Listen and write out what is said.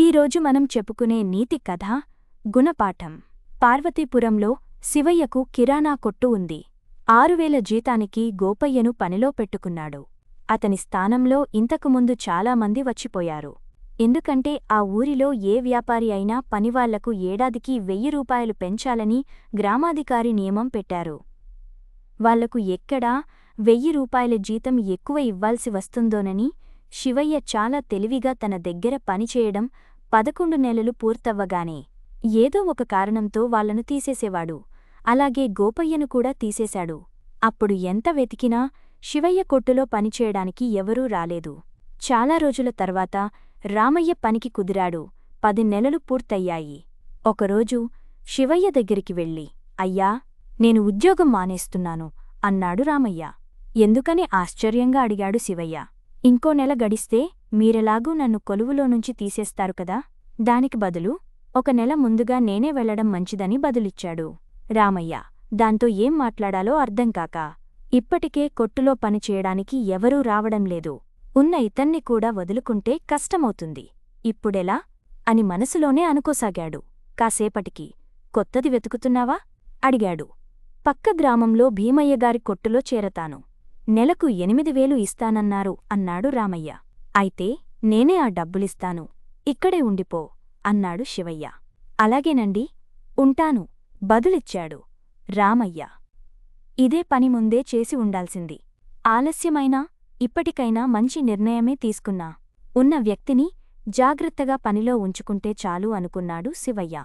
ఈరోజు మనం చెప్పుకునే నీతి కథ గుణపాఠం. పార్వతీపురంలో శివయ్యకు కిరాణా కొట్టు ఉంది. 6000 జీతానికి గోపయ్యను పనిలో పెట్టుకున్నాడు. అతని స్థానంలో ఇంతకుముందు చాలామంది వచ్చిపోయారు. ఎందుకంటే ఆ ఊరిలో ఏ వ్యాపారి అయినా పనివాళ్లకు ఏడాదికి 1000 రూపాయలు పెంచాలని గ్రామాధికారి నియమం పెట్టారు. వాళ్లకు ఎక్కడా 1000 రూపాయల జీతం ఎక్కువ ఇవ్వాల్సి వస్తుందోనని శివయ్య చాలా తెలివిగా తన దగ్గర పనిచేయడం 11 నెలలు పూర్తవ్వగానే ఏదో ఒక కారణంతో వాళ్లను తీసేసేవాడు. అలాగే గోపయ్యను కూడా తీసేశాడు. అప్పుడు ఎంత వెతికినా శివయ్య కొట్టులో పనిచేయడానికి ఎవరూ రాలేదు. చాలా రోజుల తర్వాత రామయ్య పనికి కుదిరాడు. 10 నెలలు పూర్తయ్యాయి. ఒకరోజు శివయ్య దగ్గరికి వెళ్ళి, అయ్యా, నేను ఉద్యోగం మానేస్తున్నాను అన్నాడు రామయ్య. ఎందుకని ఆశ్చర్యంగా అడిగాడు శివయ్య. ఇంకో నెల గడిస్తే మీరెలాగూ నన్ను కొలువులోనుంచి తీసేస్తారు కదా, దానికి బదులు 1 నెల ముందుగా నేనే వెళ్లడం మంచిదని బదులిచ్చాడు రామయ్య. దాంతో ఏం మాట్లాడాలో అర్థంకాక, ఇప్పటికే కొట్టులో పనిచేయడానికి ఎవరూ రావడం లేదు, ఉన్న ఇతన్ని కూడా వదులుకుంటే కష్టమవుతుంది, ఇప్పుడెలా అని మనసులోనే అనుకోసాగాడు. కాసేపటికి, కొత్తది వెతుకుతున్నావా అడిగాడు. పక్క గ్రామంలో భీమయ్యగారి కొట్టులో చేరతాను, నెలకు 8000 ఇస్తానన్నారు అన్నాడు రామయ్య. అయితే నేనే ఆ డబ్బులిస్తాను, ఇక్కడే ఉండిపో అన్నాడు శివయ్య. అలాగేనండి, ఉంటాను బదులిచ్చాడు రామయ్య. ఇదే పని ముందే చేసి ఉండాల్సింది. ఆలస్యమైనా ఇప్పటికైనా మంచి నిర్ణయమే తీసుకున్నా. ఉన్న వ్యక్తిని జాగ్రత్తగా పనిలో ఉంచుకుంటే చాలు అనుకున్నాడు శివయ్య.